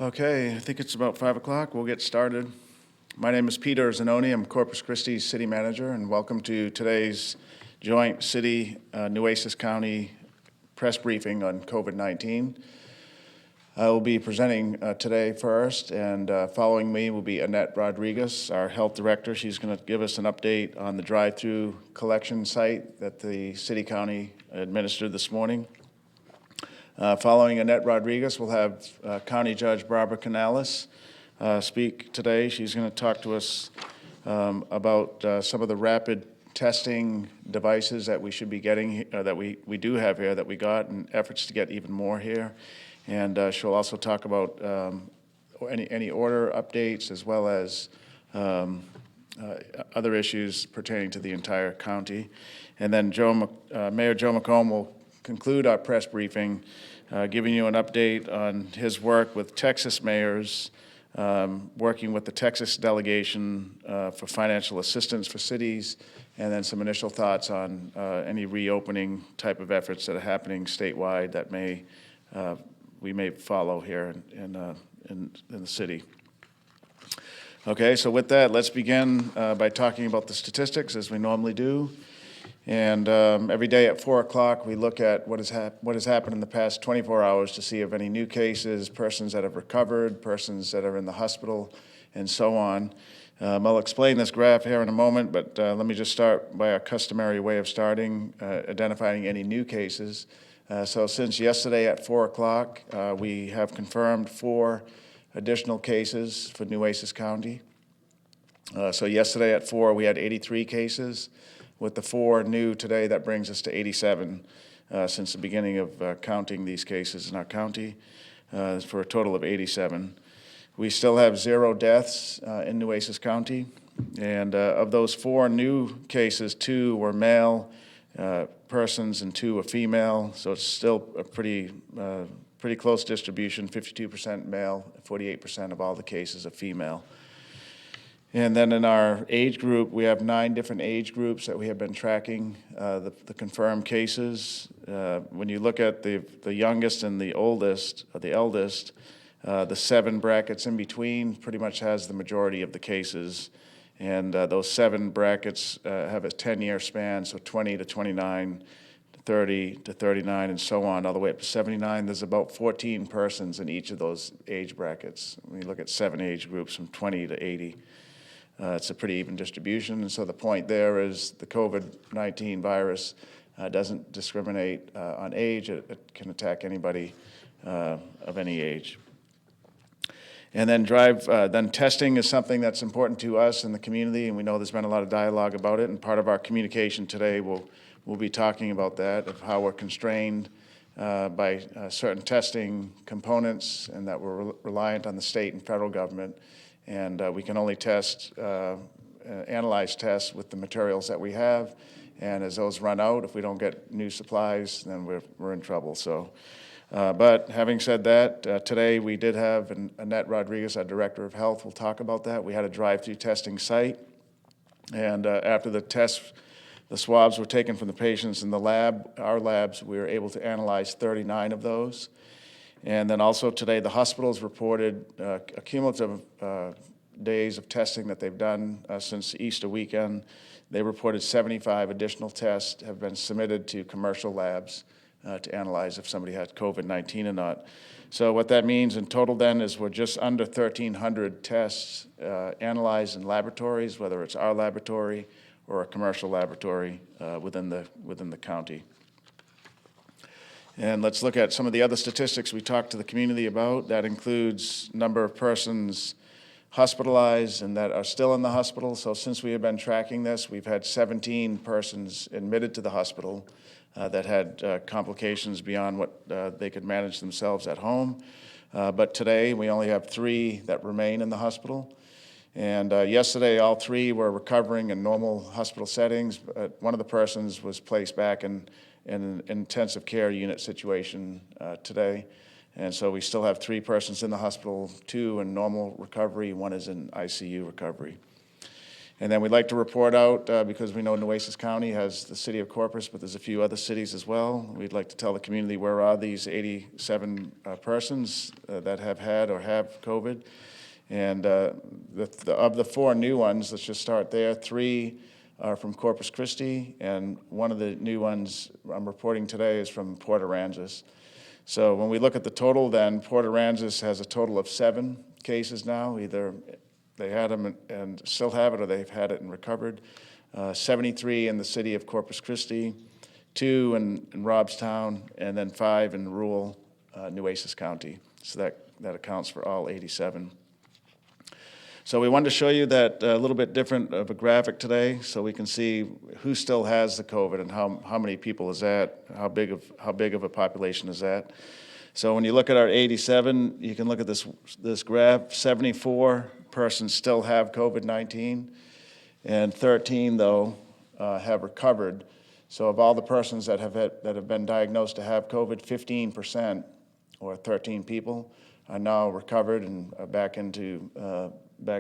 Okay, I think it's about 5 o'clock. We'll get started. My name is Peter Zanoni. I'm Corpus Christi City Manager, and welcome to today's joint City Nueces County press briefing on COVID-19. I will be presenting today first, and following me will be Annette Rodriguez, our Health Director. She's going to give us an update on the drive-through collection site that the City County administered this morning. Following Annette Rodriguez, we'll have County Judge Barbara Canales speak today. She's going to talk to us about some of the rapid testing devices that we should be getting, that we do have here, that we got, and efforts to get even more here. And she'll also talk about any order updates, as well as other issues pertaining to the entire county. And then Mayor Joe McComb will conclude our press briefing, giving you an update on his work with Texas mayors, working with the Texas delegation for financial assistance for cities, and then some initial thoughts on any reopening type of efforts that are happening statewide that we may follow here in the city. Okay, so with that, let's begin by talking about the statistics as we normally do. And every day at 4 o'clock, we look at what has happened in the past 24 hours to see if any new cases, persons that have recovered, persons that are in the hospital, and so on. I'll explain this graph here in a moment, but let me just start by our customary way of starting, identifying any new cases. So since yesterday at 4 o'clock, we have confirmed 4 additional cases for Nueces County. So yesterday at 4, we had 83 cases. With the 4 new today, that brings us to 87 since the beginning of counting these cases in our county, for a total of 87. We still have 0 deaths in Nueces County, and of those 4 new cases, 2 were male persons and 2 were female, so it's still a pretty close distribution, 52% male, 48% of all the cases are female. And then in our age group, we have 9 different age groups that we have been tracking the confirmed cases. When you look at the youngest and the oldest, or the eldest, the 7 brackets in between pretty much has the majority of the cases. And those 7 brackets have a 10-year span, so 20 to 29, 30 to 39, and so on, all the way up to 79. There's about 14 persons in each of those age brackets. When you look at 7 age groups from 20 to 80. It's a pretty even distribution, and so the point there is the COVID-19 virus doesn't discriminate on age. It can attack anybody of any age. And then then testing is something that's important to us in the community, and we know there's been a lot of dialogue about it, and part of our communication today we'll be talking about that, of how we're constrained by certain testing components, and that we're reliant on the state and federal government. And we can only analyze tests with the materials that we have. And as those run out, if we don't get new supplies, then we're in trouble. So, but having said that, today we did have Annette Rodriguez, our Director of Health, will talk about that. We had a drive-through testing site. And after the swabs were taken from the patients in the lab, our labs, we were able to analyze 39 of those. And then also today, the hospitals reported a cumulative days of testing that they've done since Easter weekend. They reported 75 additional tests have been submitted to commercial labs to analyze if somebody had COVID-19 or not. So what that means in total then is we're just under 1,300 tests analyzed in laboratories, whether it's our laboratory or a commercial laboratory within the county. And let's look at some of the other statistics we talked to the community about. That includes number of persons hospitalized and that are still in the hospital. So since we have been tracking this, we've had 17 persons admitted to the hospital that had complications beyond what they could manage themselves at home. But today, we only have 3 that remain in the hospital. And yesterday, all 3 were recovering in normal hospital settings. One of the persons was placed back in an intensive care unit situation today. And so we still have 3 persons in the hospital, 2 in normal recovery, 1 is in ICU recovery. And then we'd like to report out, because we know Nueces County has the city of Corpus, but there's a few other cities as well. We'd like to tell the community where are these 87 persons that have had or have COVID. And of the 4 new ones, let's just start there, 3 are from Corpus Christi, and one of the new ones I'm reporting today is from Port Aransas. So when we look at the total then, Port Aransas has a total of 7 cases now, either they had them and still have it, or they've had it and recovered. 73 in the city of Corpus Christi, 2 in Robstown, and then 5 in rural Nueces County. So that accounts for all 87. So we wanted to show you that a little bit different of a graphic today, so we can see who still has the COVID and how many people is that, how big of a population is that. So when you look at our 87, you can look at this graph. 74 persons still have COVID-19, and 13 though have recovered. So of all the persons that have been diagnosed to have COVID, 15% or 13 people are now recovered and are back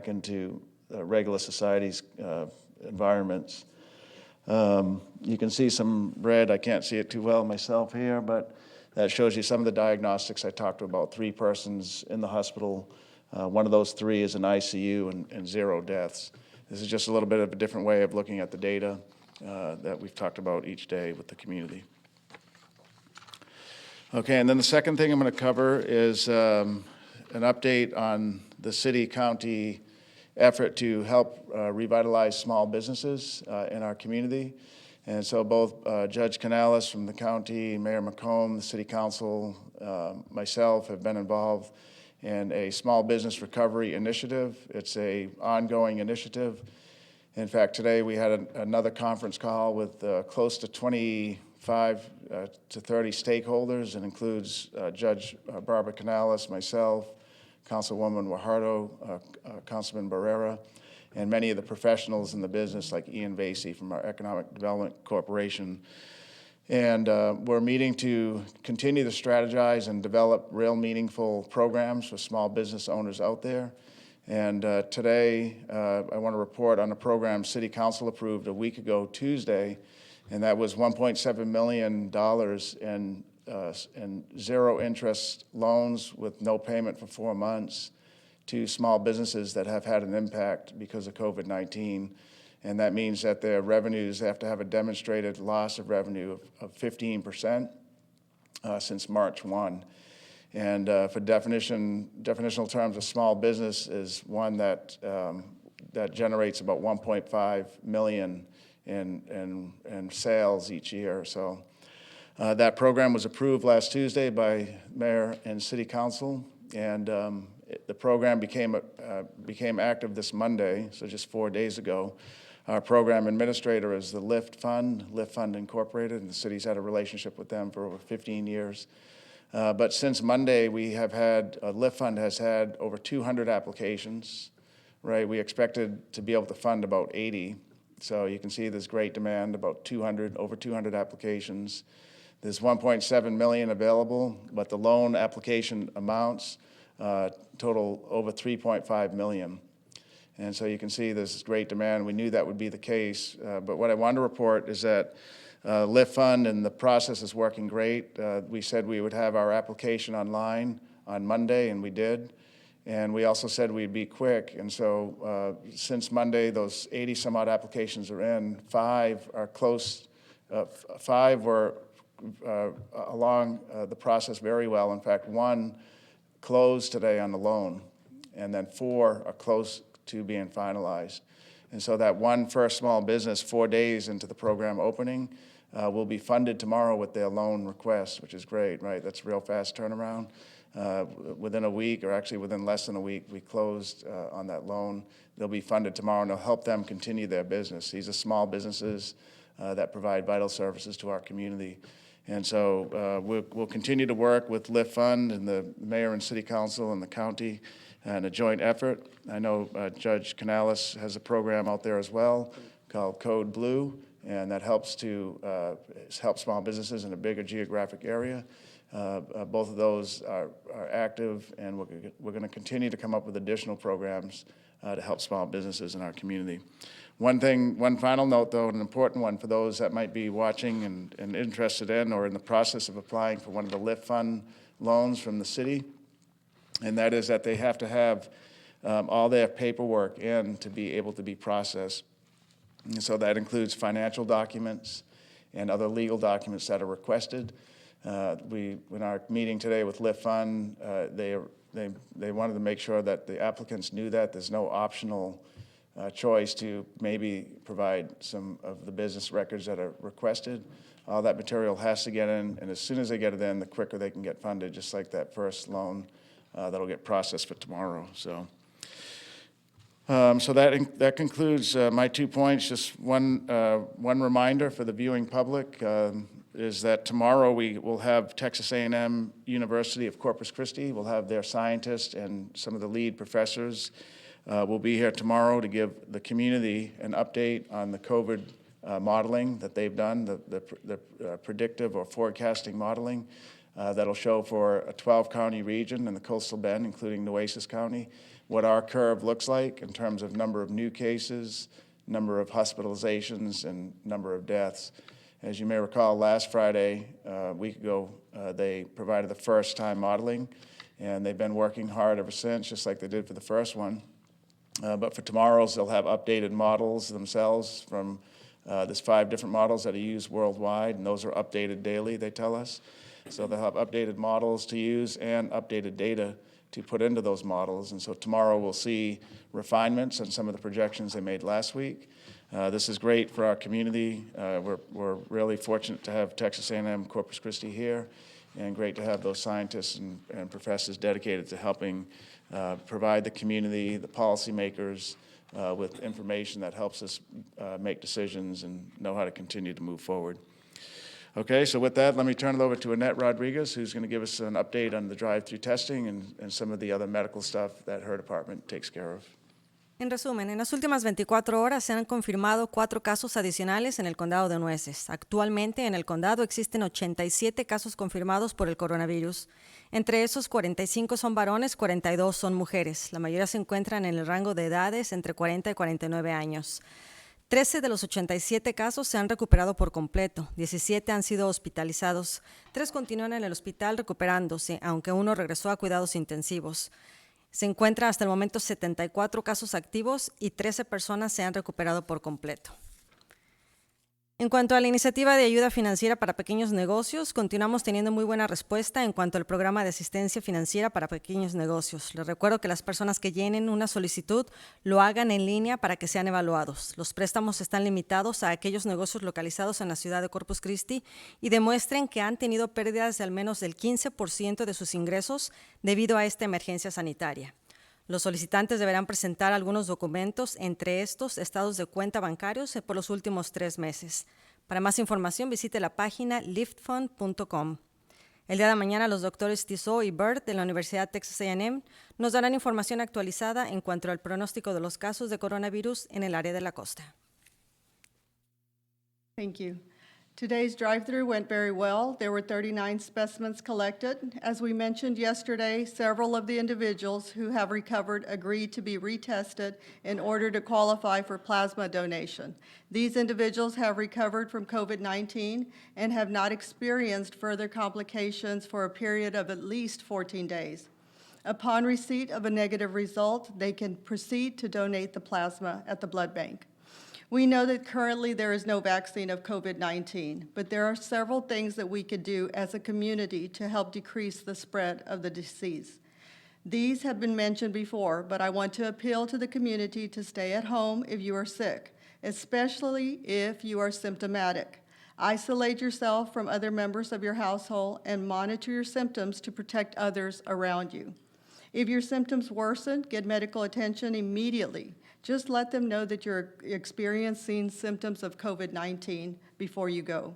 into regular society's environments. You can see some red. I can't see it too well myself here, but that shows you some of the diagnostics I talked about. 3 persons in the hospital. One of those 3 is in ICU and 0 deaths. This is just a little bit of a different way of looking at the data that we've talked about each day with the community. Okay, and then the second thing I'm going to cover is an update on the city-county effort to help revitalize small businesses in our community. And so both Judge Canales from the county, Mayor McComb, the city council, myself have been involved in a small business recovery initiative. It's an ongoing initiative. In fact, today we had another conference call with close to 25 to 30 stakeholders. It includes Judge Barbara Canales, myself, Councilwoman Guajardo, Councilman Barrera, and many of the professionals in the business like Ian Vasey from our Economic Development Corporation. And we're meeting to continue to strategize and develop real meaningful programs for small business owners out there. And today, I want to report on a program City Council approved a week ago Tuesday, and that was $1.7 million in zero interest loans with no payment for 4 months to small businesses that have had an impact because of COVID-19. And that means that their revenues have to have a demonstrated loss of revenue of 15% since March 1. And for definitional terms, a small business is one that generates about 1.5 million in sales each year. So that program was approved last Tuesday by Mayor and City Council, and the program became active this Monday, so just 4 days ago. Our program administrator is the Lift Fund Incorporated, and the city's had a relationship with them for over 15 years. But since Monday, Lift Fund has had over 200 applications, right? We expected to be able to fund about 80. So you can see there's great demand, over 200 applications. There's 1.7 million available, but the loan application amounts total over 3.5 million. And so you can see there's great demand. We knew that would be the case, but what I wanted to report is that Lift Fund and the process is working great. We said we would have our application online on Monday, and we did. And we also said we'd be quick. And so since Monday, those 80 some odd applications are in. 5 are close. 5 were along the process very well. In fact, 1 closed today on the loan, and then 4 are close to being finalized. And so that one first small business 4 days into the program opening will be funded tomorrow with their loan request, which is great, right? That's a real fast turnaround. Within a week, or actually within less than a week, we closed on that loan. They'll be funded tomorrow, and it'll help them continue their business. These are small businesses that provide vital services to our community. And so we'll continue to work with Lift Fund and the mayor and city council and the county in a joint effort. I know Judge Canales has a program out there as well called Code Blue, and that helps to help small businesses in a bigger geographic area. Both of those are active, and we're going to continue to come up with additional programs to help small businesses in our community. One final note, though, an important one for those that might be watching and interested in or in the process of applying for one of the LIFT Fund loans from the city, and that is that they have to have all their paperwork in to be able to be processed. And so that includes financial documents and other legal documents that are requested. In our meeting today with LIFT Fund, they wanted to make sure that the applicants knew that there's no optional choice to maybe provide some of the business records that are requested. All that material has to get in, and as soon as they get it in, the quicker they can get funded, just like that first loan that'll get processed for tomorrow. So that concludes my 2 points. Just one reminder for the viewing public is that tomorrow we will have Texas A&M University of Corpus Christi. We'll have their scientists and some of the lead professors will be here tomorrow to give the community an update on the COVID modeling that they've done, the predictive or forecasting modeling that'll show for a 12-county region in the Coastal Bend, including Nueces County, what our curve looks like in terms of number of new cases, number of hospitalizations, and number of deaths. As you may recall, last Friday, a week ago, they provided the first-time modeling, and they've been working hard ever since, just like they did for the first one. But for tomorrow's, they'll have updated models themselves from there's 5 different models that are used worldwide, and those are updated daily, they tell us. So they'll have updated models to use and updated data to put into those models. And so tomorrow we'll see refinements on some of the projections they made last week. This is great for our community. We're really fortunate to have Texas A&M Corpus Christi here, and great to have those scientists and professors dedicated to helping provide the community, the policymakers, with information that helps us make decisions and know how to continue to move forward. Okay, so with that, let me turn it over to Annette Rodriguez, who's going to give us an update on the drive-through testing and some of the other medical stuff that her department takes care of. En resumen, en las últimas 24 horas se han confirmado 4 casos adicionales en el condado de Nueces. Actualmente en el condado existen 87 casos confirmados por el coronavirus. Entre esos, 45 son varones, 42 son mujeres. La mayoría se encuentran en el rango de edades entre 40 y 49 años. 13 de los 87 casos se han recuperado por completo, 17 han sido hospitalizados, 3 continúan en el hospital recuperándose, aunque uno regresó a cuidados intensivos. Se encuentran hasta el momento 74 casos activos y 13 personas se han recuperado por completo. En cuanto a la iniciativa de ayuda financiera para pequeños negocios, continuamos teniendo muy buena respuesta en cuanto al programa de asistencia financiera para pequeños negocios. Les recuerdo que las personas que llenen una solicitud lo hagan en línea para que sean evaluados. Los préstamos están limitados a aquellos negocios localizados en la ciudad de Corpus Christi y demuestren que han tenido pérdidas de al menos del 15% de sus ingresos debido a esta emergencia sanitaria. Los solicitantes deberán presentar algunos documentos, entre estos estados de cuenta bancarios por los últimos 3 meses. Para más información, visite la página liftfund.com. El día de mañana, los doctores Tissot y Bird de la Universidad Texas A&M nos darán información actualizada en cuanto al pronóstico de los casos de coronavirus en el área de la costa. Thank you. Today's drive-through went very well. There were 39 specimens collected. As we mentioned yesterday, several of the individuals who have recovered agreed to be retested in order to qualify for plasma donation. These individuals have recovered from COVID-19 and have not experienced further complications for a period of at least 14 days. Upon receipt of a negative result, they can proceed to donate the plasma at the blood bank. We know that currently there is no vaccine of COVID-19, but there are several things that we could do as a community to help decrease the spread of the disease. These have been mentioned before, but I want to appeal to the community to stay at home if you are sick, especially if you are symptomatic. Isolate yourself from other members of your household and monitor your symptoms to protect others around you. If your symptoms worsen, get medical attention immediately. Just let them know that you're experiencing symptoms of COVID-19 before you go.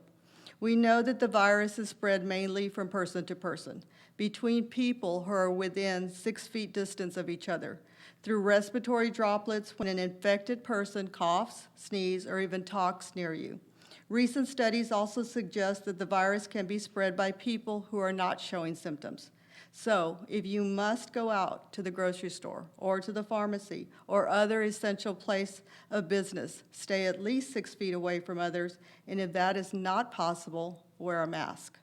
We know that the virus is spread mainly from person to person, between people who are within 6 feet distance of each other, through respiratory droplets when an infected person coughs, sneezes, or even talks near you. Recent studies also suggest that the virus can be spread by people who are not showing symptoms. So if you must go out to the grocery store or to the pharmacy or other essential place of business, stay at least 6 feet away from others, and if that is not possible, wear a mask.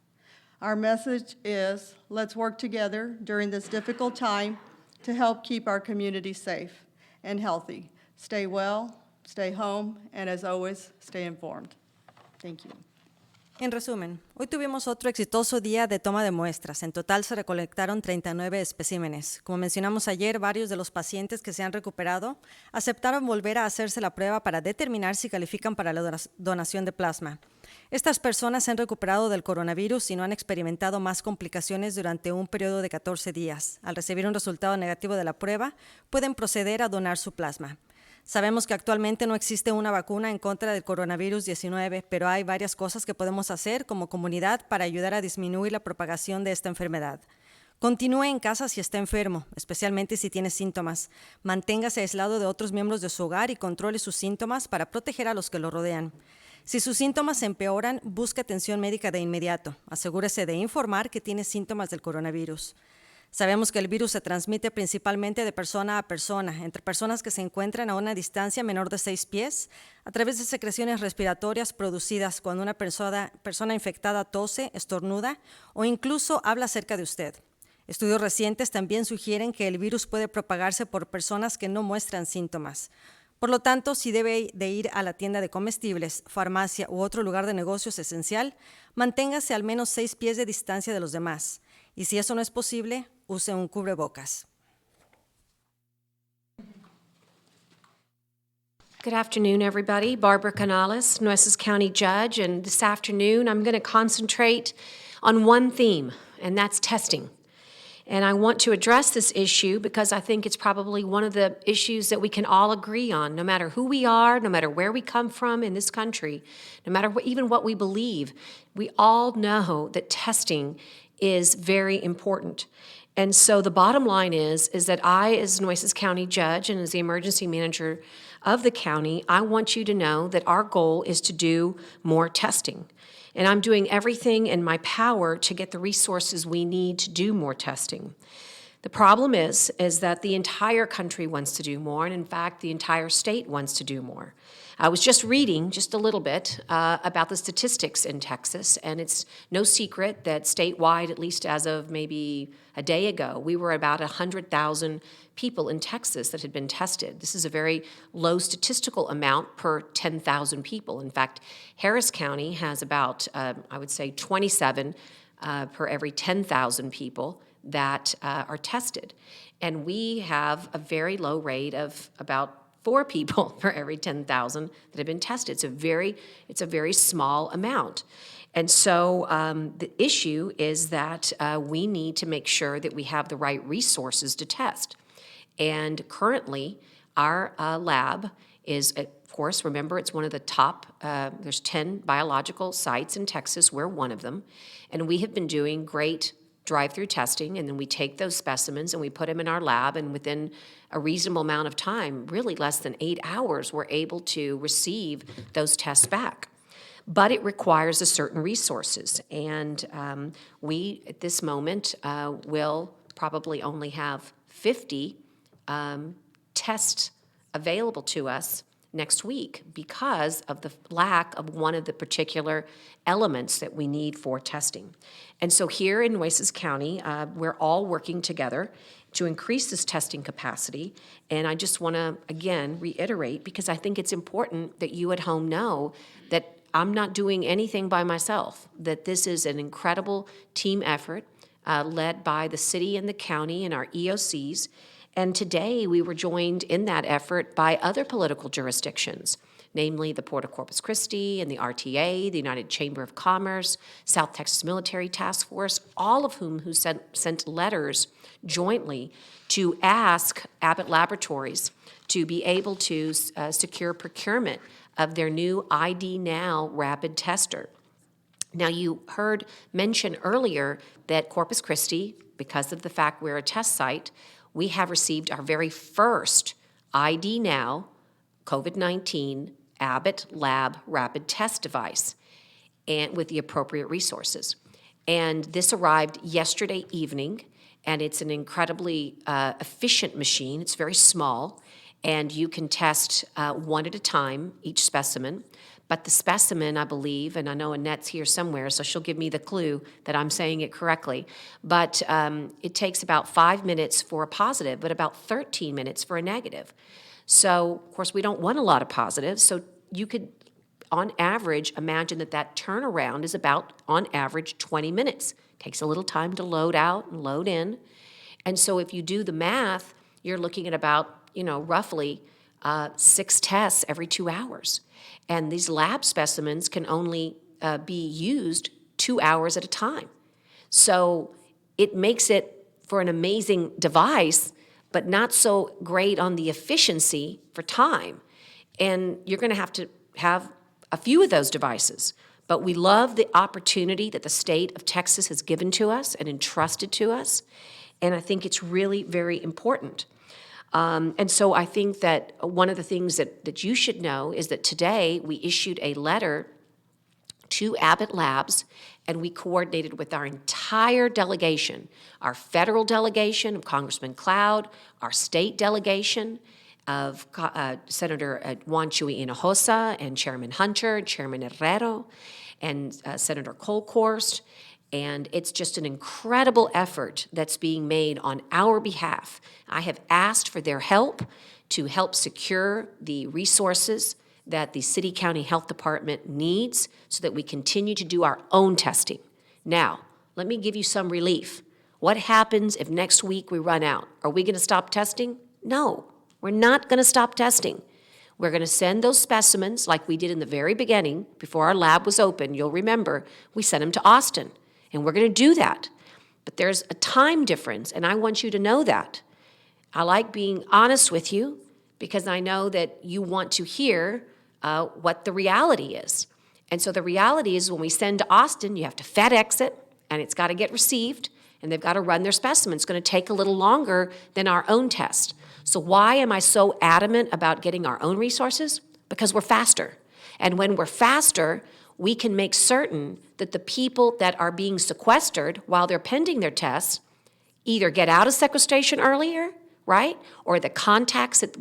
Our message is, let's work together during this difficult time to help keep our community safe and healthy. Stay well, stay home, and as always, stay informed. Thank you. En resumen, hoy tuvimos otro exitoso día de toma de muestras. En total se recolectaron 39 especímenes. Como mencionamos ayer, varios de los pacientes que se han recuperado aceptaron volver a hacerse la prueba para determinar si califican para la donación de plasma. Estas personas se han recuperado del coronavirus y no han experimentado más complicaciones durante un periodo de 14 días. Al recibir un resultado negativo de la prueba, pueden proceder a donar su plasma. Sabemos que actualmente no existe una vacuna en contra del coronavirus 19, pero hay varias cosas que podemos hacer como comunidad para ayudar a disminuir la propagación de esta enfermedad. Continúe en casa si está enfermo, especialmente si tiene síntomas. Manténgase aislado de otros miembros de su hogar y controle sus síntomas para proteger a los que lo rodean. Si sus síntomas empeoran, busque atención médica de inmediato. Asegúrese de informar que tiene síntomas del coronavirus. Sabemos que el virus se transmite principalmente de persona a persona, entre personas que se encuentran a una distancia menor de 6 pies, a través de secreciones respiratorias producidas cuando una persona infectada tose, estornuda o incluso habla cerca de usted. Estudios recientes también sugieren que el virus puede propagarse por personas que no muestran síntomas. Por lo tanto, si debe de ir a la tienda de comestibles, farmacia u otro lugar de negocios esencial, manténgase al menos 6 pies de distancia de los demás. Y si eso no es posible, use un cubrebocas. Good afternoon, everybody. Barbara Canales, Nueces County Judge, and this afternoon I'm going to concentrate on one theme, and that's testing. And I want to address this issue because I think it's probably one of the issues that we can all agree on, no matter who we are, no matter where we come from in this country, no matter even what we believe. We all know that testing is very important. And so the bottom line is that I, as Nueces County Judge and as the emergency manager of the county, I want you to know that our goal is to do more testing. And I'm doing everything in my power to get the resources we need to do more testing. The problem is that the entire country wants to do more, and in fact, the entire state wants to do more. I was just reading just a little bit about the statistics in Texas, and it's no secret that statewide, at least as of maybe a day ago, we were about 100,000 people in Texas that had been tested. This is a very low statistical amount per 10,000 people. In fact, Harris County has about, I would say, 27 per every 10,000 people that are tested. And we have a very low rate of about 4 people for every 10,000 that have been tested. It's a very small amount. And so the issue is that we need to make sure that we have the right resources to test. And currently, our lab is, of course, remember, it's one of the top, there's 10 biological sites in Texas. We're one of them. And we have been doing great drive-through testing, and then we take those specimens and we put them in our lab, and within a reasonable amount of time, really less than 8 hours, we're able to receive those tests back. But it requires a certain resources, and we, at this moment, will probably only have 50 tests available to us next week because of the lack of one of the particular elements that we need for testing. And so here in Nueces County, we're all working together to increase this testing capacity. And I just want to, again, reiterate, because I think it's important that you at home know that I'm not doing anything by myself, that this is an incredible team effort led by the city and the county and our EOCs. And today we were joined in that effort by other political jurisdictions, namely the Port of Corpus Christi and the RTA, the United Chamber of Commerce, South Texas Military Task Force, all of whom sent letters jointly to ask Abbott Laboratories to be able to secure procurement of their new ID Now rapid tester. Now, you heard mention earlier that Corpus Christi, because of the fact we're a test site, we have received our very first ID Now COVID-19 Abbott Lab rapid test device, and with the appropriate resources. And this arrived yesterday evening, and it's an incredibly efficient machine. It's very small, and you can test one at a time, each specimen. But the specimen, I believe, and I know Annette's here somewhere, so she'll give me the clue that I'm saying it correctly, but it takes about 5 minutes for a positive, but about 13 minutes for a negative. So, of course, we don't want a lot of positives, so you could, on average, imagine that that turnaround is about, on average, 20 minutes. Takes a little time to load out and load in. And so if you do the math, you're looking at about, roughly 6 tests every 2 hours. And these lab specimens can only be used 2 hours at a time. So it makes it for an amazing device, but not so great on the efficiency for time. And you're going to have a few of those devices. But we love the opportunity that the state of Texas has given to us and entrusted to us. And I think it's really very important. And so I think that one of the things that you should know is that today we issued a letter to Abbott Labs, and we coordinated with our entire delegation, our federal delegation of Congressman Cloud, our state delegation of Senator Juan Chuy Hinojosa and Chairman Hunter, Chairman Herrero, and Senator Colkhorst. And it's just an incredible effort that's being made on our behalf. I have asked for their help to help secure the resources that the City County Health Department needs so that we continue to do our own testing. Now, let me give you some relief. What happens if next week we run out? Are we going to stop testing? No, we're not going to stop testing. We're going to send those specimens like we did in the very beginning, before our lab was open. You'll remember, we sent them to Austin, and we're going to do that. But there's a time difference, and I want you to know that. I like being honest with you because I know that you want to hear what the reality is. And so the reality is when we send to Austin, you have to FedEx it, and it's got to get received, and they've got to run their specimen. It's going to take a little longer than our own test. So why am I so adamant about getting our own resources? Because we're faster. And when we're faster, we can make certain that the people that are being sequestered while they're pending their tests either get out of sequestration earlier, right? Or the contacts that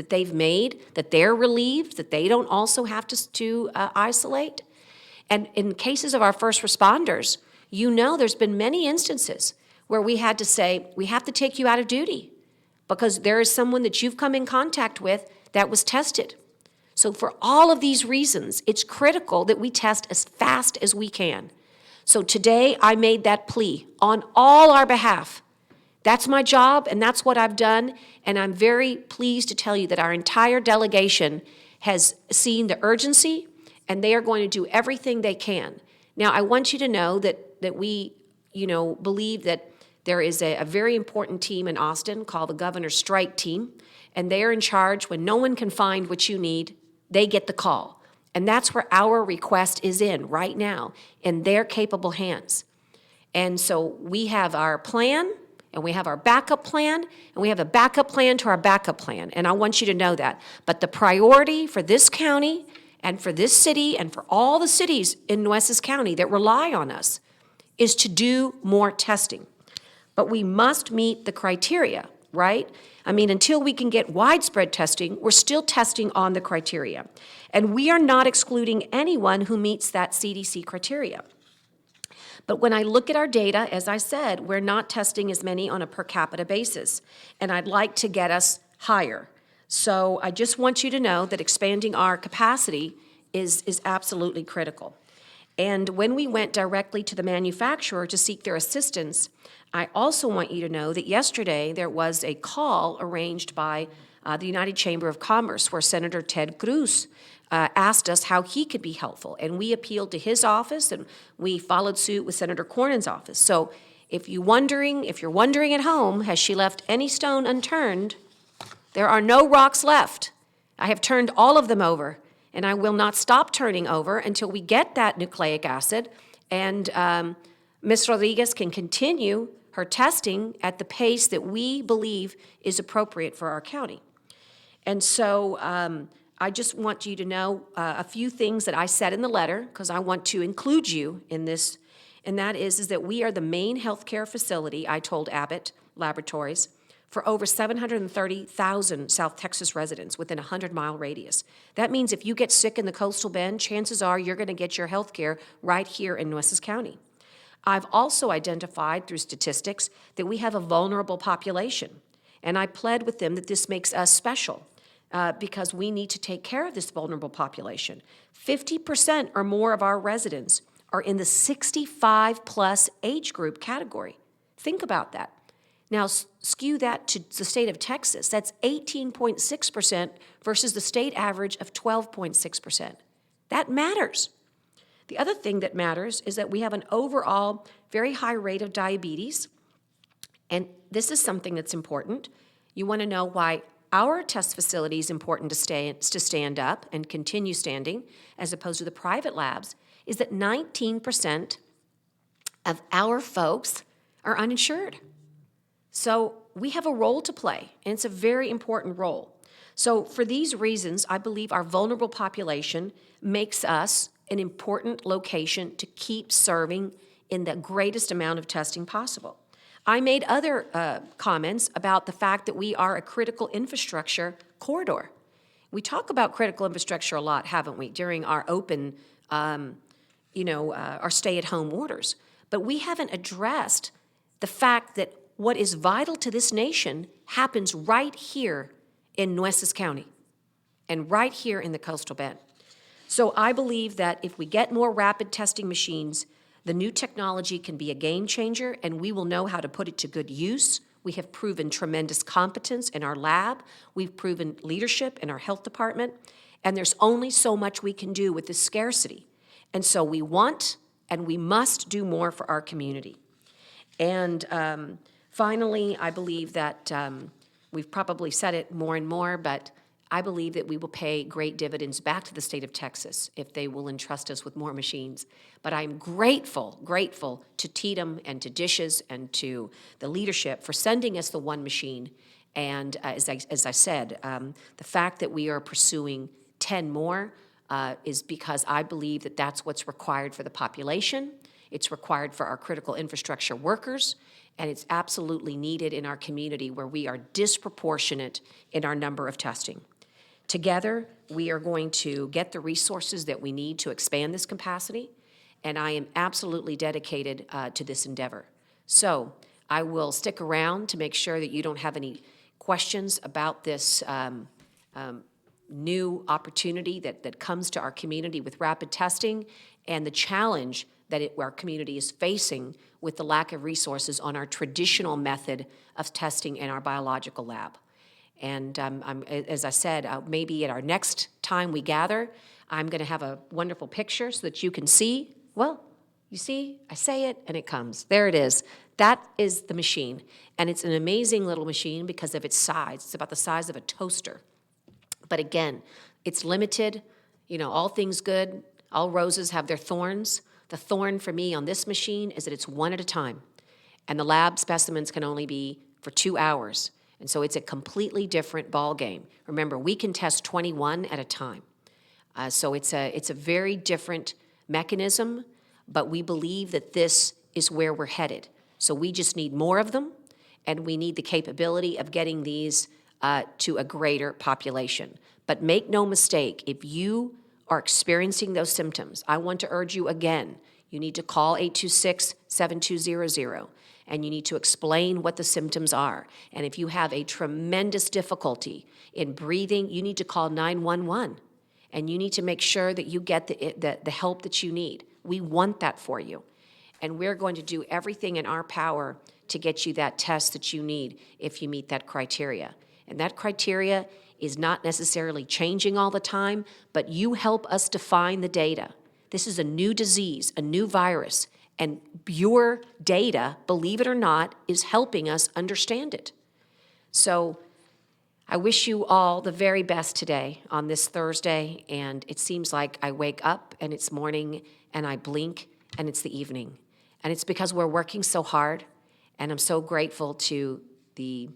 they've made, that they're relieved, that they don't also have to isolate. And in cases of our first responders, there's been many instances where we had to say, we have to take you out of duty because there is someone that you've come in contact with that was tested. So for all of these reasons, it's critical that we test as fast as we can. So today I made that plea on all our behalf. That's my job, and that's what I've done, and I'm very pleased to tell you that our entire delegation has seen the urgency, and they are going to do everything they can. Now, I want you to know that we, believe that there is a very important team in Austin called the Governor's Strike Team, and they are in charge. When no one can find what you need, they get the call. And that's where our request is in right now, in their capable hands. And so we have our plan, and we have our backup plan, and we have a backup plan to our backup plan. And I want you to know that. But the priority for this county and for this city and for all the cities in Nueces County that rely on us is to do more testing. But we must meet the criteria, right? I mean, until we can get widespread testing, we're still testing on the criteria. And we are not excluding anyone who meets that CDC criteria. But when I look at our data, as I said, we're not testing as many on a per capita basis. And I'd like to get us higher. So I just want you to know that expanding our capacity is absolutely critical. And when we went directly to the manufacturer to seek their assistance, I also want you to know that yesterday there was a call arranged by the United Chamber of Commerce where Senator Ted Cruz asked us how he could be helpful. And we appealed to his office, and we followed suit with Senator Cornyn's office. So if you're wondering at home, has she left any stone unturned? There are no rocks left. I have turned all of them over, and I will not stop turning over until we get that nucleic acid, and Ms. Rodriguez can continue her testing at the pace that we believe is appropriate for our county. And so I just want you to know a few things that I said in the letter, because I want to include you in this and that is that we are the main healthcare facility, I told Abbott Laboratories, for over 730,000 South Texas residents within a 100-mile radius. That means if you get sick in the Coastal Bend, chances are you're going to get your health care right here in Nueces County. I've also identified through statistics that we have a vulnerable population, and I pled with them that this makes us special because we need to take care of this vulnerable population. 50% or more of our residents are in the 65-plus age group category. Think about that. Now, skew that to the state of Texas. That's 18.6% versus the state average of 12.6%. That matters. The other thing that matters is that we have an overall very high rate of diabetes, and this is something that's important. You want to know why our test facility is important to stand up and continue standing, as opposed to the private labs, is that 19% of our folks are uninsured. So we have a role to play, and it's a very important role. So for these reasons, I believe our vulnerable population makes us an important location to keep serving in the greatest amount of testing possible. I made other comments about the fact that we are a critical infrastructure corridor. We talk about critical infrastructure a lot, haven't we, during our open, our stay-at-home orders. But we haven't addressed the fact that what is vital to this nation happens right here in Nueces County and right here in the Coastal Bend. So I believe that if we get more rapid testing machines, the new technology can be a game changer, and we will know how to put it to good use. We have proven tremendous competence in our lab. We've proven leadership in our health department, and there's only so much we can do with this scarcity. And so we want and we must do more for our community. And finally, I believe that we've probably said it more and more, but I believe that we will pay great dividends back to the state of Texas if they will entrust us with more machines. But I'm grateful to Tatum and to Dishes and to the leadership for sending us the one machine. And as I said, the fact that we are pursuing 10 more is because I believe that that's what's required for the population. It's required for our critical infrastructure workers, and it's absolutely needed in our community where we are disproportionate in our number of testing. Together, we are going to get the resources that we need to expand this capacity, and I am absolutely dedicated to this endeavor. So I will stick around to make sure that you don't have any questions about this new opportunity that comes to our community with rapid testing and the challenge that our community is facing with the lack of resources on our traditional method of testing in our biological lab. And as I said, maybe at our next time we gather, I'm going to have a wonderful picture so that you can see. Well, you see, I say it and it comes. There it is. That is the machine. And it's an amazing little machine because of its size. It's about the size of a toaster. But again, it's limited. All things good, all roses have their thorns. The thorn for me on this machine is that it's one at a time. And the lab specimens can only be for 2 hours. And so it's a completely different ball game. Remember, we can test 21 at a time. So it's a very different mechanism, but we believe that this is where we're headed. So we just need more of them, and we need the capability of getting these to a greater population. But make no mistake, if you are experiencing those symptoms, I want to urge you again, you need to call 826-7200. And you need to explain what the symptoms are. And if you have a tremendous difficulty in breathing, you need to call 911. And you need to make sure that you get the help that you need. We want that for you. And we're going to do everything in our power to get you that test that you need if you meet that criteria. And that criteria is not necessarily changing all the time, but you help us define the data. This is a new disease, a new virus. And your data, believe it or not, is helping us understand it. So I wish you all the very best today on this Thursday. And it seems like I wake up and it's morning and I blink and it's the evening. And it's because we're working so hard. And I'm so grateful to the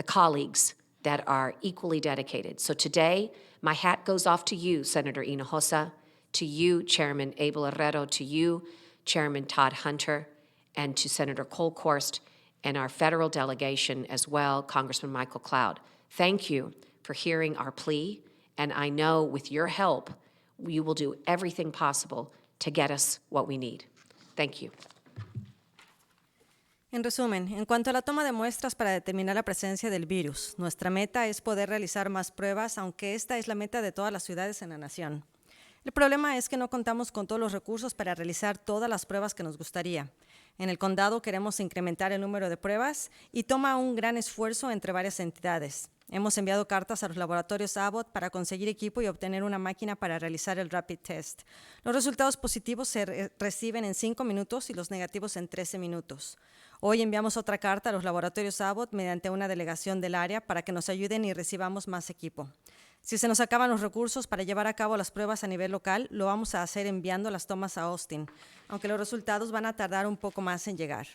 colleagues that are equally dedicated. So today, my hat goes off to you, Senator Hinojosa, to you, Chairman Abel Herrero, to you, Chairman Todd Hunter, and to Senator Kolkhorst and our federal delegation as well, Congressman Michael Cloud. Thank you for hearing our plea, and I know with your help, you will do everything possible to get us what we need. Thank you. En resumen, en cuanto a la toma de muestras para determinar la presencia del virus, nuestra meta es poder realizar más pruebas, aunque esta es la meta de todas las ciudades en la nación. El problema es que no contamos con todos los recursos para realizar todas las pruebas que nos gustaría. En el condado queremos incrementar el número de pruebas y toma un gran esfuerzo entre varias entidades. Hemos enviado cartas a los laboratorios Abbott para conseguir equipo y obtener una máquina para realizar el rapid test. Los resultados positivos se reciben en 5 minutos y los negativos en 13 minutos. Hoy enviamos otra carta a los laboratorios Abbott mediante una delegación del área para que nos ayuden y recibamos más equipo. Si se nos acaban los recursos para llevar a cabo las pruebas a nivel local, lo vamos a hacer enviando las tomas a Austin, aunque los resultados van a tardar un poco más en llegar.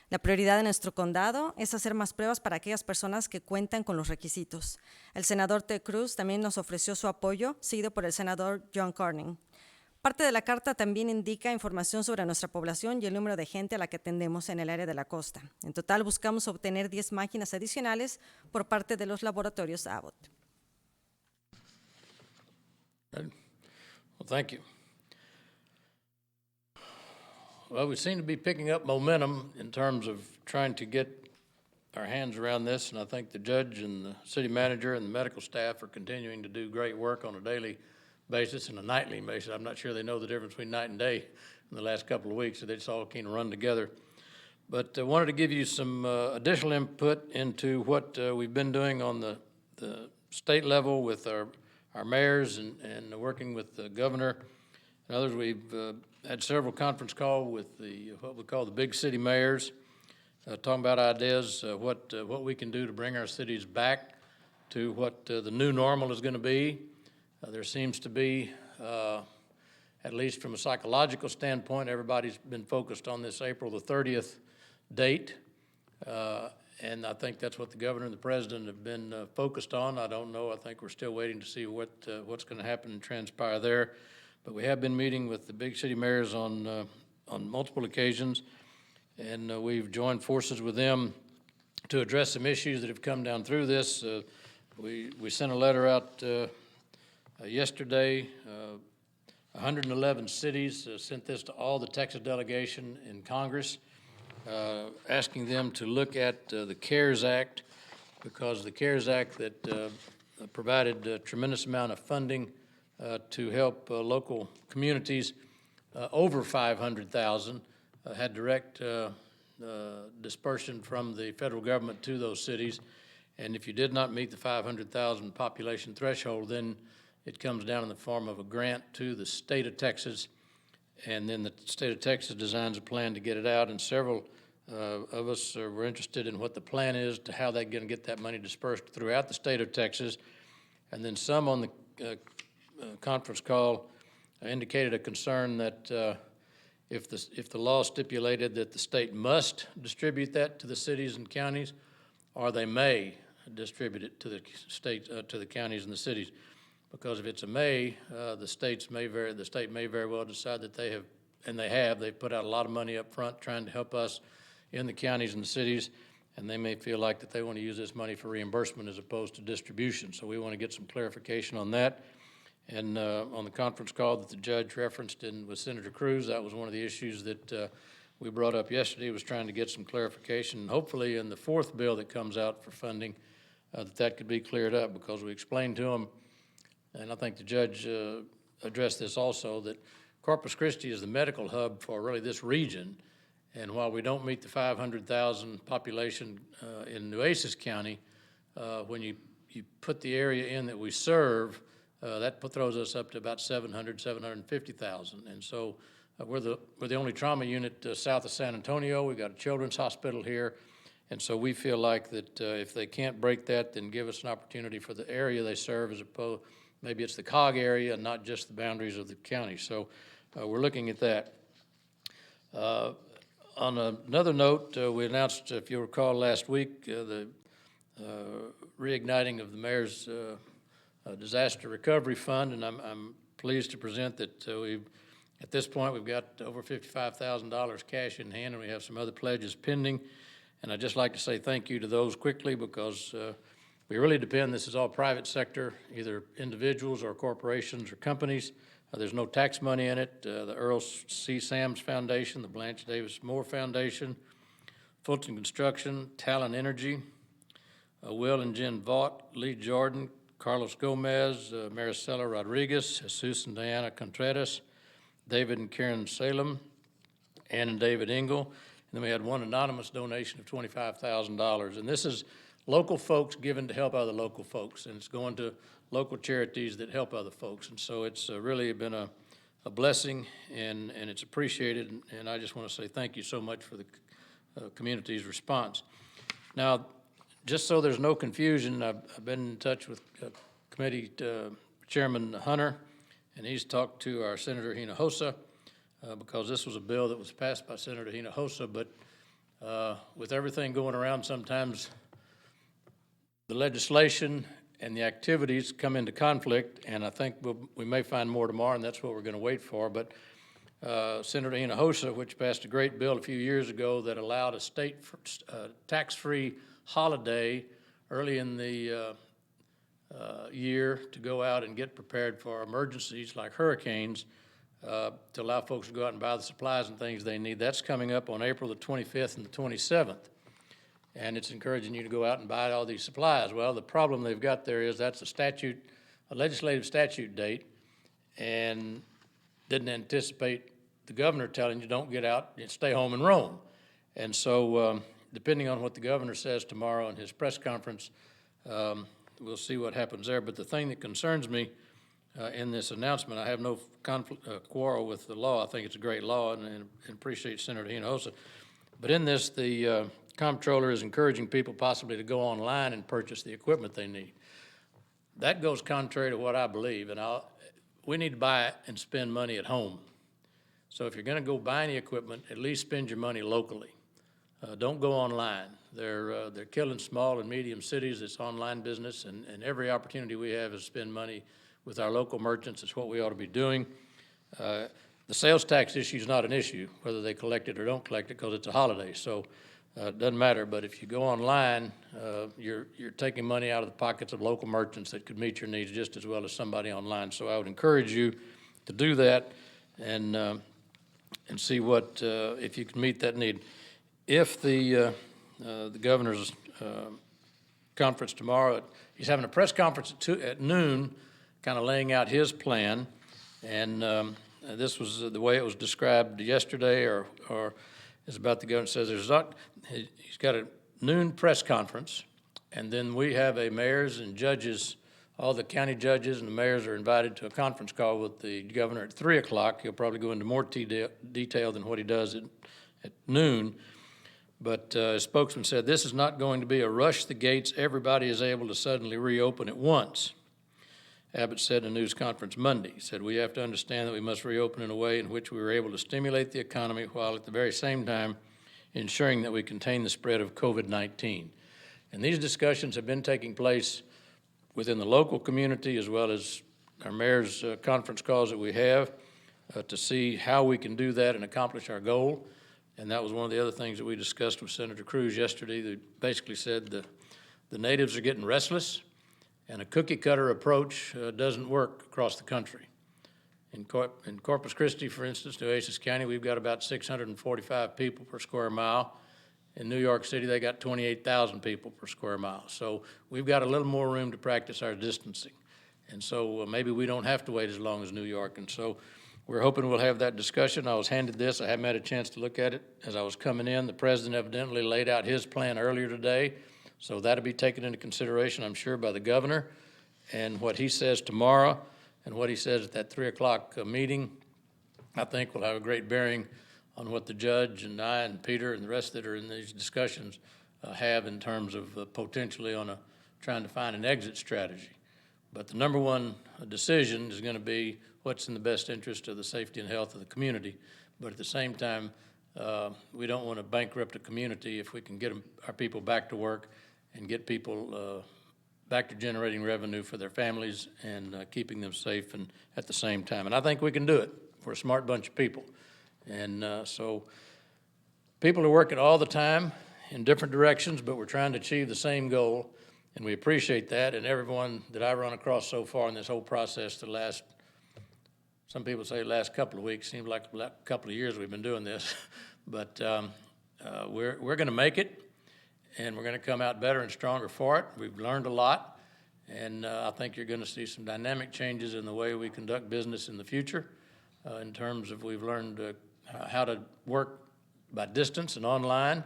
La prioridad de nuestro condado es hacer más pruebas para aquellas personas que cuentan con los requisitos. El senador Ted Cruz también nos ofreció su apoyo, seguido por el senador John Cornyn. Parte de la carta también indica información sobre nuestra población y el número de gente a la que atendemos en el área de la costa. En total, buscamos obtener 10 máquinas adicionales por parte de los laboratorios Abbott. Well, thank you. Well, we seem to be picking up momentum in terms of trying to get our hands around this, and I think the judge and the city manager and the medical staff are continuing to do great work on a daily basis and a nightly basis. I'm not sure they know the difference between night and day in the last couple of weeks, so they just all kind of run together. But I wanted to give you some additional input into what we've been doing on the state level with our mayors and working with the governor and others. We've had several conference calls with what we call the big city mayors, talking about ideas, what we can do to bring our cities back to what the new normal is going to be. There seems to be, at least from a psychological standpoint, everybody's been focused on this April the 30th date. And I think that's what the governor and the president have been focused on. I don't know. I think we're still waiting to see what's going to happen and transpire there. But we have been meeting with the big city mayors on multiple occasions, and we've joined forces with them to address some issues that have come down through this. We sent a letter out yesterday. 111 cities sent this to all the Texas delegation in Congress, asking them to look at the CARES Act, because the CARES Act that provided a tremendous amount of funding to help local communities over 500,000 had direct dispersion from the federal government to those cities. And if you did not meet the 500,000 population threshold, then it comes down in the form of a grant to the state of Texas, and then the state of Texas designs a plan to get it out, and several of us were interested in what the plan is to how they're going to get that money dispersed throughout the state of Texas. And then some on the conference call indicated a concern that if the law stipulated that the state must distribute that to the cities and counties, or they may distribute it to the state, to the counties and the cities. Because if it's a may, the state may very well decide that they've put out a lot of money up front trying to help us in the counties and the cities, and they may feel like that they want to use this money for reimbursement as opposed to distribution. So we want to get some clarification on that. And on the conference call that the judge referenced with Senator Cruz, that was one of the issues that we brought up yesterday, was trying to get some clarification. Hopefully in the fourth bill that comes out for funding, that could be cleared up, because we explained to them, and I think the judge addressed this also, that Corpus Christi is the medical hub for really this region. And while we don't meet the 500,000 population in Nueces County, when you put the area in that we serve, that throws us up to about 750,000. And so we're the only trauma unit south of San Antonio. We've got a children's hospital here. And so we feel like that if they can't break that, then give us an opportunity for the area they serve, as opposed, maybe it's the COG area and not just the boundaries of the county. So we're looking at that. On another note, we announced, if you recall last week, the reigniting of the mayor's disaster recovery fund, and I'm pleased to present that we've At this point, we've got over $55,000 cash in hand, and we have some other pledges pending. And I'd just like to say thank you to those quickly, because we really depend, this is all private sector, either individuals or corporations or companies. There's no tax money in it. The Earl C. Sams Foundation, the Blanche Davis Moore Foundation, Fulton Construction, Talon Energy, Will and Jen Vaught, Lee Jordan, Carlos Gomez, Maricela Rodriguez, Jesus and Diana Contreras, David and Karen Salem, Ann and David Engel. And then we had one anonymous donation of $25,000. And this is local folks giving to help other local folks, and it's going to local charities that help other folks. And so it's really been a blessing, and it's appreciated, and I just want to say thank you so much for the community's response. Now, just so there's no confusion, I've been in touch with Committee Chairman Hunter, and he's talked to our Senator Hinojosa, because this was a bill that was passed by Senator Hinojosa, but with everything going around, sometimes the legislation and the activities come into conflict, and I think we may find more tomorrow, and that's what we're going to wait for. But Senator Hinojosa, which passed a great bill a few years ago that allowed a state tax-free holiday early in the year to go out and get prepared for emergencies like hurricanes, to allow folks to go out and buy the supplies and things they need. That's coming up on April the 25th and the 27th. And it's encouraging you to go out and buy all these supplies. Well, the problem they've got there is that's a legislative statute date, and didn't anticipate the governor telling you don't get out and stay home and roam. And so depending on what the governor says tomorrow in his press conference, we'll see what happens there. But the thing that concerns me in this announcement, I have no quarrel with the law. I think it's a great law, and appreciate Senator Hinojosa. But in this, the comptroller is encouraging people possibly to go online and purchase the equipment they need. That goes contrary to what I believe, and we need to buy and spend money at home. So if you're going to go buy any equipment, at least spend your money locally. Don't go online. They're killing small and medium cities. It's online business, and every opportunity we have is to spend money with our local merchants. It's what we ought to be doing. The sales tax issue is not an issue, whether they collect it or don't collect it, because it's a holiday. So it doesn't matter. But if you go online, you're taking money out of the pockets of local merchants that could meet your needs just as well as somebody online. So I would encourage you to do that and see what if you can meet that need. If the governor's conference tomorrow, he's having a press conference at noon, kind of laying out his plan, and this was the way it was described yesterday, or is about the governor says he's got a noon press conference, and then we have a mayors and judges, all the county judges and the mayors are invited to a conference call with the governor at 3 o'clock. He'll probably go into more detail than what he does at noon. But a spokesman said, this is not going to be a rush the gates, everybody is able to suddenly reopen at once. Abbott said in a news conference Monday, he said, we have to understand that we must reopen in a way in which we were able to stimulate the economy while at the very same time ensuring that we contain the spread of COVID-19. And these discussions have been taking place within the local community as well as our mayor's conference calls that we have to see how we can do that and accomplish our goal. And that was one of the other things that we discussed with Senator Cruz yesterday. They basically said the natives are getting restless, and a cookie-cutter approach doesn't work across the country. In Corpus Christi, for instance, Nueces County, we've got about 645 people per square mile. In New York City, they got 28,000 people per square mile. So we've got a little more room to practice our distancing. And so maybe we don't have to wait as long as New York. And so we're hoping we'll have that discussion. I was handed this. I haven't had a chance to look at it as I was coming in. The president evidently laid out his plan earlier today. So that'll be taken into consideration, I'm sure, by the governor. And what he says tomorrow and what he says at that 3 o'clock meeting, I think will have a great bearing on what the judge and I and Peter and the rest that are in these discussions have in terms of potentially trying to find an exit strategy. But the number one decision is going to be what's in the best interest of the safety and health of the community. But at the same time, we don't want to bankrupt a community if we can get our people back to work and get people back to generating revenue for their families and keeping them safe and at the same time. And I think we can do it. we're a smart bunch of people. And so people are working all the time in different directions, but we're trying to achieve the same goal, and we appreciate that. And everyone that I run across so far in this whole process, the last, some people say last couple of weeks, seems like a couple of years we've been doing this, but we're going to make it, and we're going to come out better and stronger for it. We've learned a lot, and I think you're going to see some dynamic changes in the way we conduct business in the future, in terms of we've learned how to work by distance and online.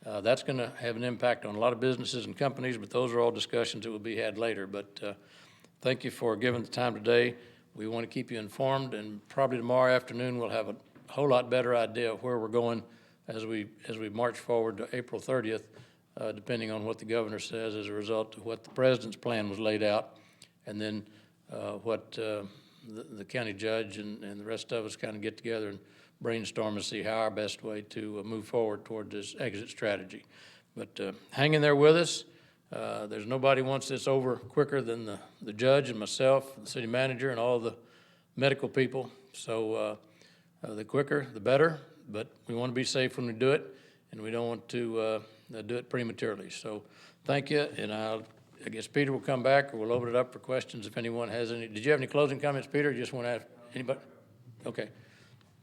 That's going to have an impact on a lot of businesses and companies, but those are all discussions that will be had later. But thank you for giving the time today. We want to keep you informed, and probably tomorrow afternoon we'll have a whole lot better idea of where we're going as we march forward to April 30th, depending on what the governor says as a result of what the president's plan was laid out, and then what the county judge and the rest of us kind of get together and brainstorm and see how our best way to move forward toward this exit strategy. But hang in there with us. There's nobody wants this over quicker than the judge and myself, the city manager, and all the medical people. So the quicker, the better. But we want to be safe when we do it, and we don't want to do it prematurely. So thank you, and I guess Peter will come back, or we'll open it up for questions if anyone has any. Did you have any closing comments, Peter? You just want to ask anybody? Okay.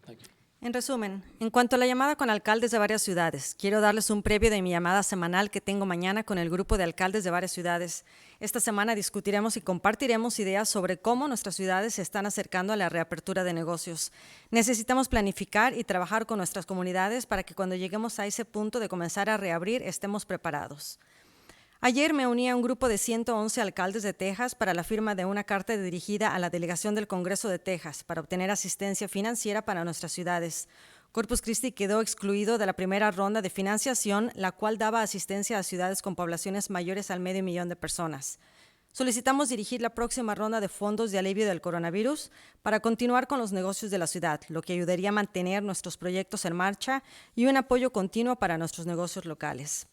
Thank you. En resumen, en cuanto a la llamada con alcaldes de varias ciudades, quiero darles un previo de mi llamada semanal que tengo mañana con el grupo de alcaldes de varias ciudades. Esta semana discutiremos y compartiremos ideas sobre cómo nuestras ciudades se están acercando a la reapertura de negocios. Necesitamos planificar y trabajar con nuestras comunidades para que cuando lleguemos a ese punto de comenzar a reabrir estemos preparados. Ayer me uní a un grupo de 111 alcaldes de Texas para la firma de una carta dirigida a la delegación del Congreso de Texas para obtener asistencia financiera para nuestras ciudades. Corpus Christi quedó excluido de la primera ronda de financiación, la cual daba asistencia a ciudades con poblaciones mayores al 500,000 de personas. Solicitamos dirigir la próxima ronda de fondos de alivio del coronavirus para continuar con los negocios de la ciudad, lo que ayudaría a mantener nuestros proyectos en marcha y un apoyo continuo para nuestros negocios locales.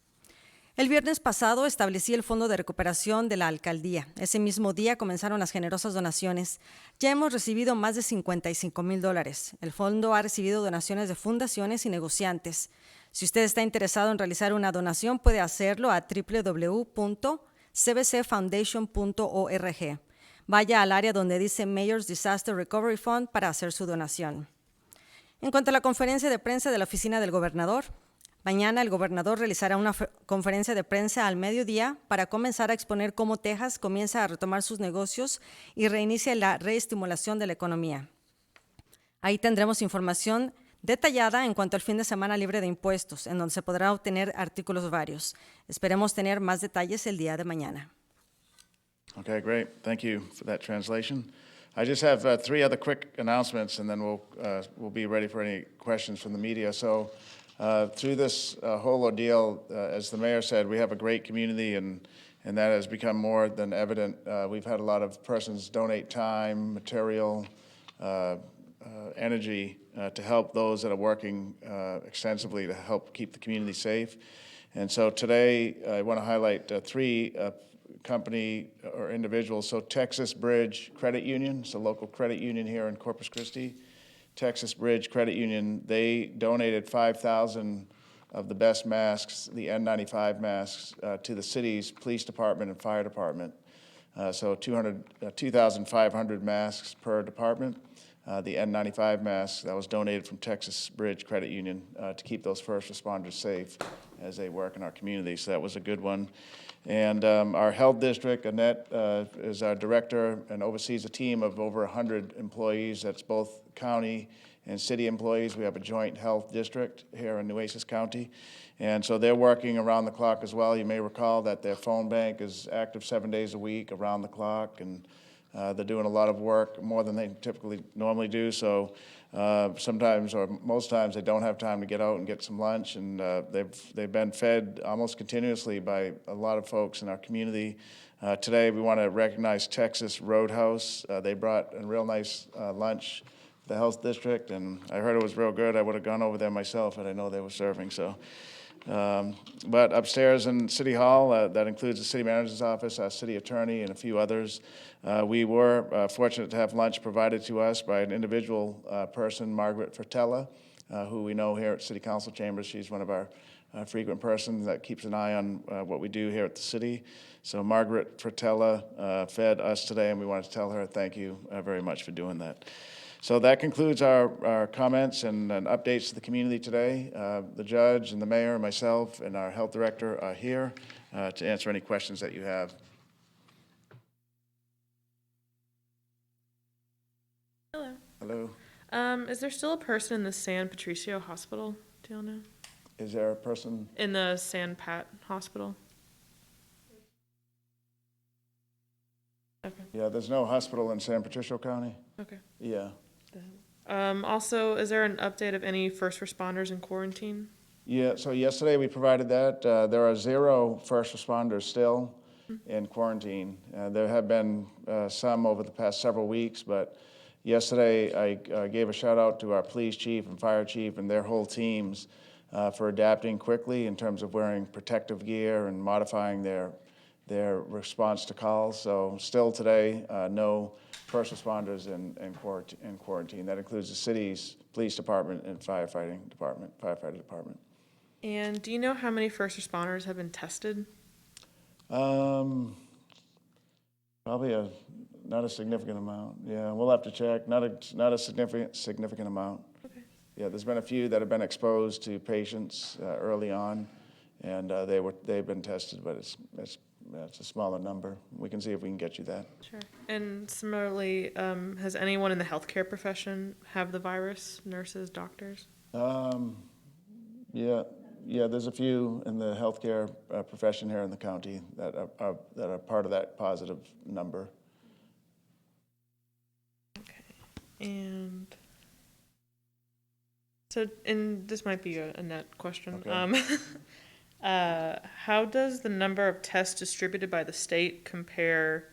El viernes pasado establecí el Fondo de Recuperación de la Alcaldía. Ese mismo día comenzaron las generosas donaciones. Ya hemos recibido más de $55,000. El fondo ha recibido donaciones de fundaciones y negociantes. Si usted está interesado en realizar una donación, puede hacerlo a www.cbcfoundation.org. Vaya al área donde dice Mayor's Disaster Recovery Fund para hacer su donación. En cuanto a la conferencia de prensa de la oficina del gobernador, mañana el gobernador realizará una conferencia de prensa al mediodía para comenzar a exponer cómo Texas comienza a retomar sus negocios y reinicia la reestimulación de la economía. Ahí tendremos información detallada en cuanto al fin de semana libre de impuestos, en donde se podrá obtener artículos varios. Esperemos tener más detalles el día de mañana. Okay, great. Thank you for that translation. I just have 3 other quick announcements, and then we'll be ready for any questions from the media. So through this whole ordeal, as the mayor said, we have a great community, and that has become more than evident. We've had a lot of persons donate time, material, energy to help those that are working extensively to help keep the community safe. And so today, I want to highlight 3 company or individuals. So Texas Bridge Credit Union, it's a local credit union here in Corpus Christi. Texas Bridge Credit Union, they donated 5,000 of the best masks, the N95 masks, to the city's police department and fire department. So 2,500 masks per department. The N95 masks, that was donated from Texas Bridge Credit Union to keep those first responders safe as they work in our community. So that was a good one. And our health district, Annette, is our director and oversees a team of over 100 employees. That's both county and city employees. We have a joint health district here in Nueces County. And so they're working around the clock as well. You may recall that their phone bank is active 7 days a week around the clock, and they're doing a lot of work, more than they typically normally do. So sometimes, or most times, they don't have time to get out and get some lunch, and they've been fed almost continuously by a lot of folks in our community. Today, we want to recognize Texas Roadhouse. They brought a real nice lunch for the health district, and I heard it was real good. I would have gone over there myself, and I know they were serving. So But upstairs in City Hall, that includes the city manager's office, our city attorney, and a few others, we were fortunate to have lunch provided to us by an individual person, Margaret Fertella, who we know here at City Council chambers. She's one of our frequent persons that keeps an eye on what we do here at the city. So Margaret Fertella fed us today, and we wanted to tell her thank you very much for doing that. So that concludes our comments and updates to the community today. The judge and the mayor and myself and our health director are here to answer any questions that you have. Hello. Hello. Is there still a person in the San Patricio Hospital? Do y'all know? Is there a person? In the San Pat Hospital? Okay. Yeah, there's no hospital in San Patricio County. Okay. Yeah. Also, is there an update of any first responders in quarantine? Yeah, so yesterday we provided that. There are 0 first responders still in quarantine. There have been some over the past several weeks, but yesterday I gave a shout out to our police chief and fire chief and their whole teams for adapting quickly in terms of wearing protective gear and modifying their response to calls. So still today, no first responders in quarantine. That includes the city's police department and firefighter department. And do you know how many first responders have been tested? Probably not a significant amount. Yeah, we'll have to check. Not a significant amount. Okay. Yeah, there's been a few that have been exposed to patients early on, and they've been tested, but it's a smaller number. We can see if we can get you that. Sure. And similarly, has anyone in the healthcare profession have the virus? Nurses, doctors? Yeah, there's a few in the healthcare profession here in the county that are part of that positive number. Okay. And so, and this might be a net question. Okay. How does the number of tests distributed by the state compare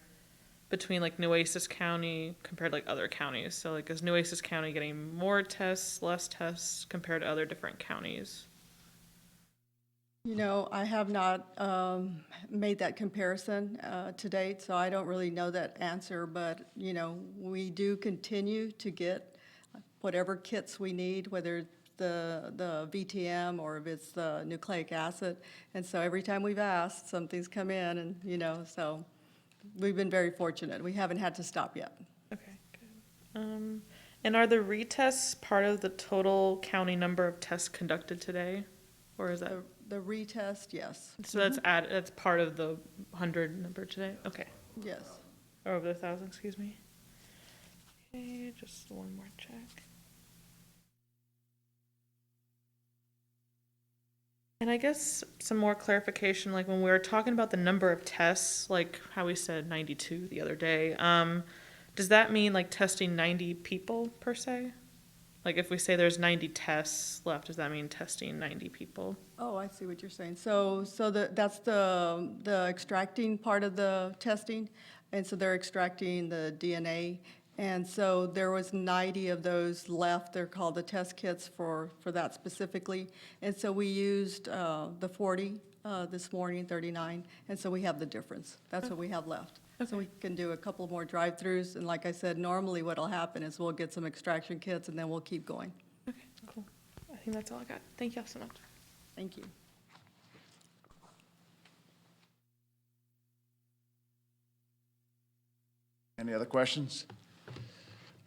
between like Nueces County compared to like other counties? So like is Nueces County getting more tests, less tests compared to other different counties? You know, I have not made that comparison to date, so I don't really know that answer, but, you know, we do continue to get whatever kits we need, whether the VTM or if it's the nucleic acid. And so every time we've asked, something's come in and, you know, so we've been very fortunate. We haven't had to stop yet. Okay, good. And are the retests part of the total county number of tests conducted today? Or is that? The retest, yes. So that's part of the 100 number today? Okay. Yes. Or over the 1,000, excuse me. Okay, just one more check. And I guess some more clarification, like when we were talking about the number of tests, like how we said 92 the other day, does that mean like testing 90 people per se? Like if we say there's 90 tests left, does that mean testing 90 people? Oh, I see what you're saying. So that's the extracting part of the testing, and so they're extracting the DNA. And so there was 90 of those left. They're called the test kits for that specifically. And so we used the 40 this morning, 39, and so we have the difference. That's what we have left. So we can do a couple more drive-throughs, and like I said, normally what'll happen is we'll get some extraction kits, and then we'll keep going. Okay, cool. I think that's all I got. Thank you all so much. Thank you. Any other questions?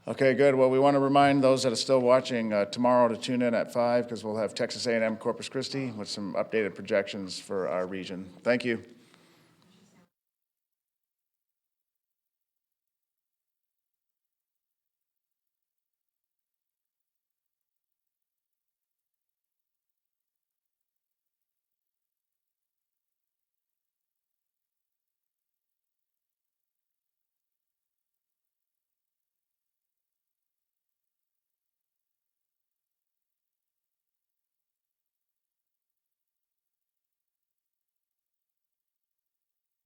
Okay, good. Well, we want to remind those that are still watching tomorrow to tune in at 5 because we'll have Texas A&M Corpus Christi with some updated projections for our region. Thank you.